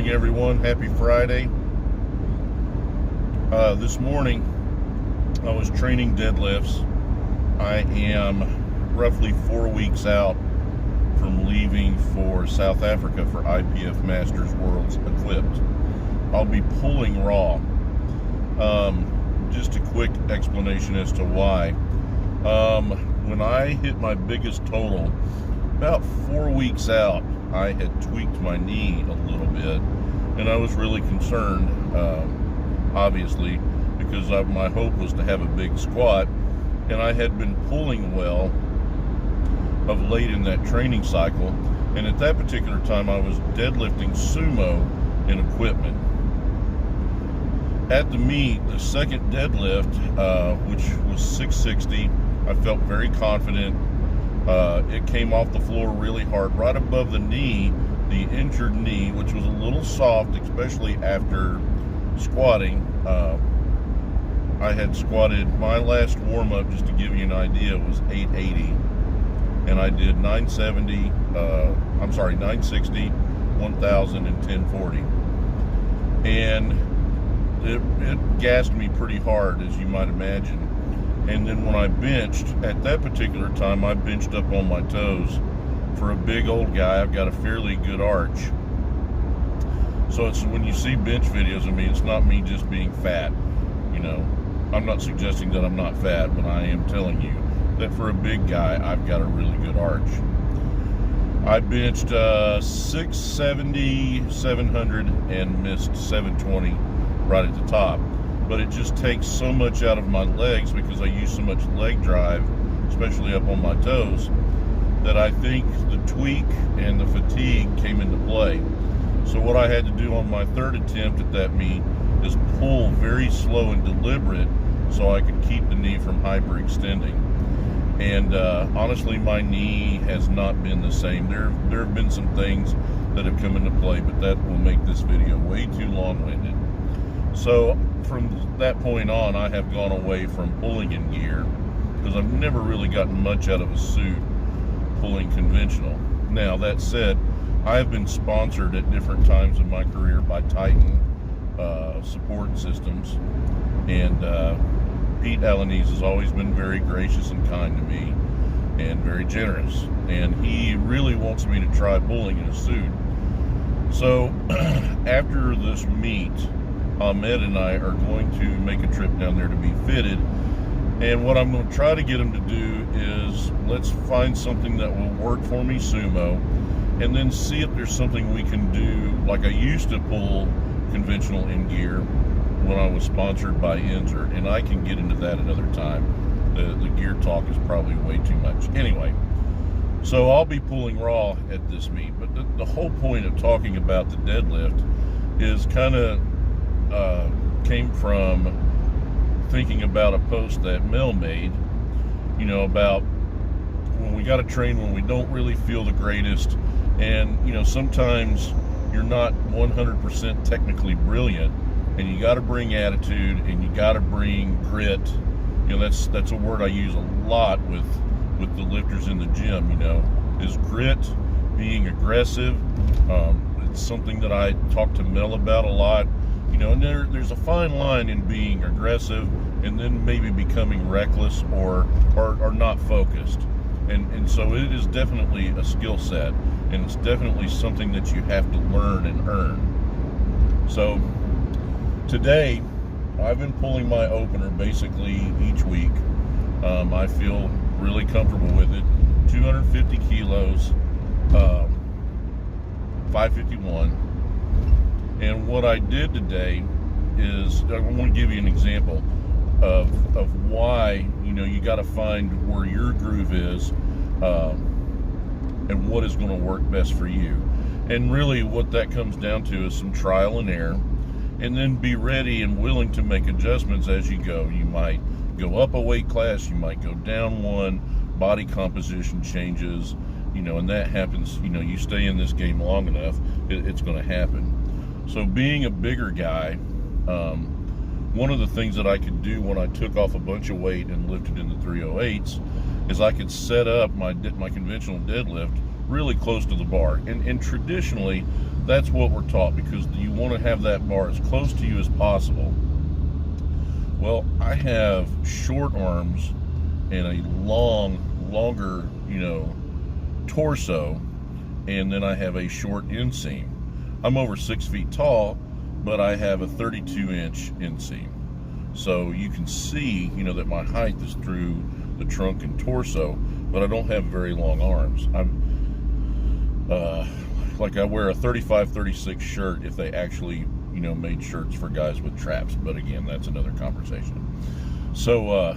morning, everyone. Happy Friday. This morning I was training deadlifts. I am roughly 4 weeks out from leaving for South Africa for IPF Masters Worlds Equipped. I'll be pulling raw. Just a quick explanation as to why. When I hit my biggest total, about 4 weeks out, I had tweaked my knee a little bit, and I was really concerned, obviously, because my hope was to have a big squat, and I had been pulling well of late in that training cycle, and at that particular time I was deadlifting sumo in equipment. At the meet, the second deadlift, which was 660, I felt very confident. It came off the floor really hard, right above the knee, the injured knee, which was a little soft, especially after squatting. I had squatted, my last warm-up, just to give you an idea, was 880, and I did 960, 1000, and 1040. And it gassed me pretty hard, as you might imagine. And then when I benched, at that particular time, I benched up on my toes. For a big old guy, I've got a fairly good arch. So it's, when you see bench videos of me, it's not me just being fat. You know, I'm not suggesting that I'm not fat, but I am telling you that for a big guy, I've got a really good arch. I benched 670, 700, and missed 720 right at the top. But it just takes so much out of my legs because I use so much leg drive, especially up on my toes, that I think the tweak and the fatigue came into play. So what I had to do on my third attempt at that meet is pull very slow and deliberate so I could keep the knee from hyperextending. And honestly, my knee has not been the same. There have been some things that have come into play, but that will make this video way too long-winded. So from that point on, I have gone away from pulling in gear because I've never really gotten much out of a suit pulling conventional. Now, that said, I have been sponsored at different times in my career by Titan support systems, and Pete Alaniz has always been very gracious and kind to me and very generous, and he really wants me to try pulling in a suit. So after this meet, Ahmed and I are going to make a trip down there to be fitted, and what I'm going to try to get him to do is, let's find something that will work for me sumo, and then see if there's something we can do like I used to pull conventional in gear when I was sponsored by Inzer, and I can get into that another time. The gear talk is probably way too much. Anyway, so I'll be pulling raw at this meet, but the whole point of talking about the deadlift is kind of came from thinking about a post that Mel made, you know, about when we got to train when we don't really feel the greatest, and you know, sometimes you're not 100% technically brilliant, and you got to bring attitude and you got to bring grit. You know, that's a word I use a lot with the lifters in the gym, you know, is grit, being aggressive. It's something that I talk to Mel about a lot. You know, and there's a fine line in being aggressive and then maybe becoming reckless or not focused. And so it is definitely a skill set, and it's definitely something that you have to learn and earn. So today, I've been pulling my opener basically each week. I feel really comfortable with it. 250 kilos, 551. And what I did today is, I want to give you an example of why, you know, you got to find where your groove is and what is going to work best for you. And really what that comes down to is some trial and error, and then be ready and willing to make adjustments as you go. You might go up a weight class, you might go down one, body composition changes, you know, and that happens, you know, you stay in this game long enough, it's going to happen. So being a bigger guy, one of the things that I could do when I took off a bunch of weight and lifted in the 308s is I could set up my conventional deadlift really close to the bar. And traditionally, that's what we're taught, because you want to have that bar as close to you as possible. Well, I have short arms and a longer, torso, and then I have a short inseam. I'm over 6 feet tall, but I have a 32-inch inseam. So you can see, that my height is through the trunk and torso, but I don't have very long arms. I wear a 35-36 shirt if they actually, made shirts for guys with traps. But again, that's another conversation. So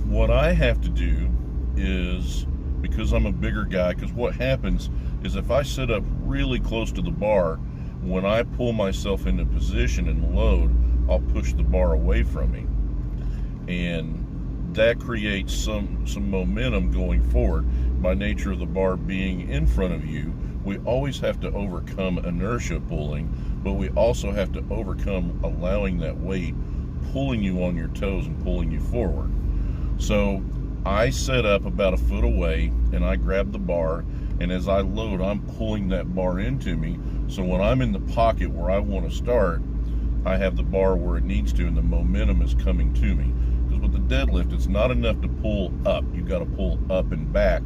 what I have to do is, because I'm a bigger guy, because what happens is if I sit up really close to the bar, when I pull myself into position and load, I'll push the bar away from me. And that creates some momentum going forward. By nature of the bar being in front of you, we always have to overcome inertia pulling, but we also have to overcome allowing that weight pulling you on your toes and pulling you forward. So I set up about a foot away and I grab the bar, and as I load, I'm pulling that bar into me. So when I'm in the pocket where I want to start, I have the bar where it needs to, and the momentum is coming to me. Because with the deadlift, it's not enough to pull up. You've got to pull up and back.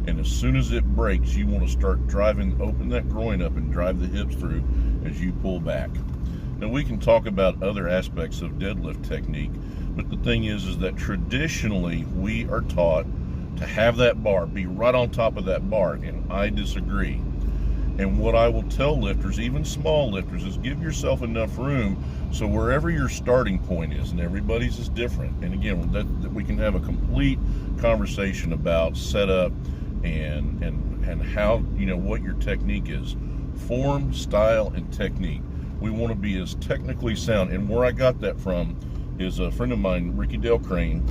And as soon as it breaks, you want to start driving, open that groin up and drive the hips through as you pull back. Now, we can talk about other aspects of deadlift technique, but the thing is that traditionally we are taught to have that bar, be right on top of that bar, and I disagree. And what I will tell lifters, even small lifters, is give yourself enough room so wherever your starting point is, and everybody's is different. And again, that we can have a complete conversation about setup and how, what your technique is. Form, style, and technique. We want to be as technically sound. And where I got that from is a friend of mine, Ricky Dale Crane,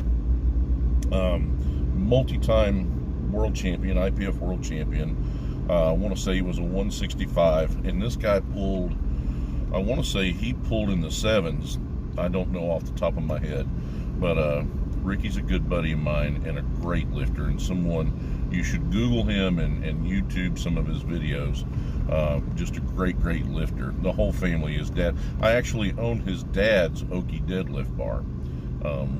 multi-time world champion, IPF world champion. I want to say he was a 165, and this guy pulled, I want to say he pulled in the 7s. I don't know off the top of my head, but Ricky's a good buddy of mine and a great lifter, and someone you should Google him and YouTube some of his videos. Just a great lifter. The whole family, his dad. I actually own his dad's Oki deadlift bar.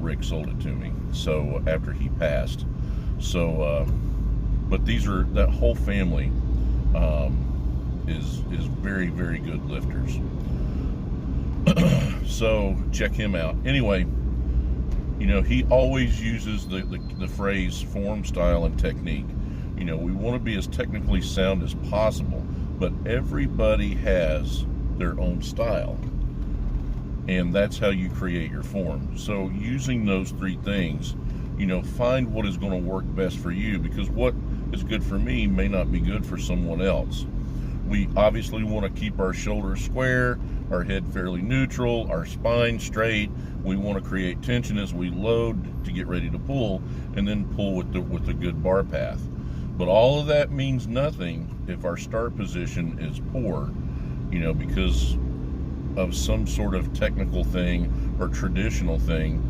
Rick sold it to me, so after he passed. So, but that whole family is very good lifters. So check him out. Anyway, he always uses the phrase form, style, and technique. We want to be as technically sound as possible, but everybody has their own style, and that's how you create your form. So using those three things, find what is going to work best for you, because what is good for me may not be good for someone else. We obviously want to keep our shoulders square, our head fairly neutral, our spine straight. We want to create tension as we load to get ready to pull, and then pull with a good bar path. But all of that means nothing if our start position is poor, because of some sort of technical thing or traditional thing.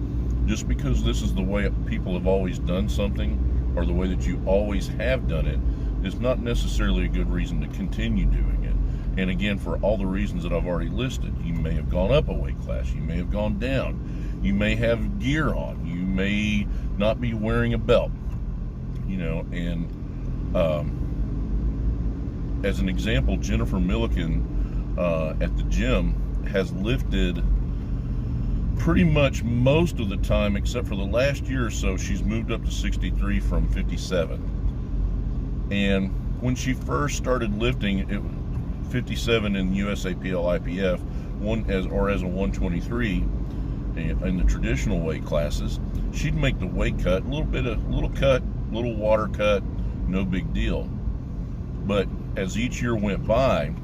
Just because this is the way people have always done something, or the way that you always have done it, is not necessarily a good reason to continue doing it. And again, for all the reasons that I've already listed, you may have gone up a weight class, you may have gone down, you may have gear on, you may not be wearing a belt, and as an example, Jennifer Milliken at the gym has lifted pretty much most of the time, except for the last year or so. She's moved up to 63 from 57. And when she first started lifting, it was 57 in USAPL IPF, as a 123 in the traditional weight classes. She'd make the weight cut, little water cut, no big deal. But as each year went by,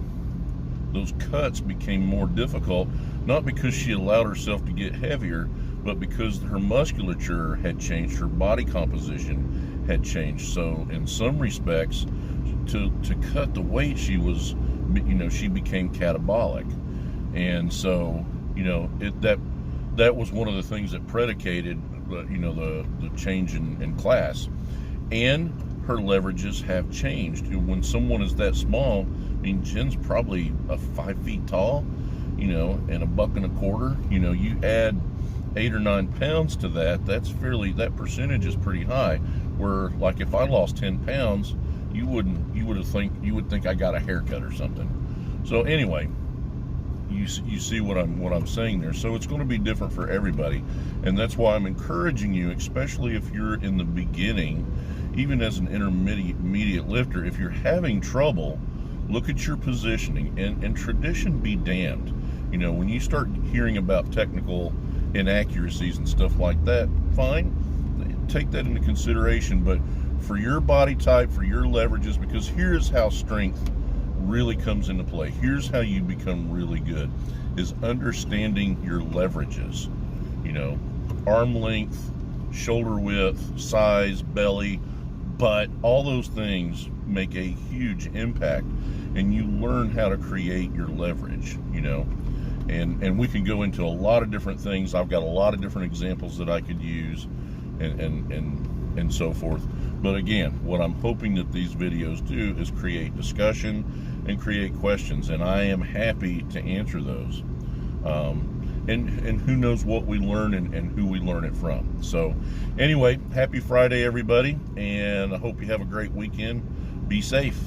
those cuts became more difficult, not because she allowed herself to get heavier, but because her musculature had changed, her body composition had changed. So in some respects, to cut the weight, she became catabolic. And so, that was one of the things that predicated the change in class. And her leverages have changed. When someone is that small, I mean, Jen's probably 5 feet tall, you know, and a buck and a quarter. You know, you add 8 or 9 pounds to that, that percentage is pretty high. Where, like, if I lost 10 pounds, you would think I got a haircut or something. So anyway, you see what I'm saying there. So it's going to be different for everybody, and that's why I'm encouraging you, especially if you're in the beginning, even as an intermediate lifter, if you're having trouble, look at your positioning, and tradition be damned. You know, when you start hearing about technical inaccuracies and stuff like that, fine, take that into consideration. But for your body type, for your leverages, because here's how strength really comes into play. Here's how you become really good, is understanding your leverages. You know, arm length, shoulder width, size, belly, butt, all those things make a huge impact, and you learn how to create your leverage, you know. And we can go into a lot of different things. I've got a lot of different examples that I could use, and so forth. But again, what I'm hoping that these videos do is create discussion and create questions, and I am happy to answer those. And who knows what we learn and who we learn it from. So anyway, happy Friday, everybody, and I hope you have a great weekend. Be safe.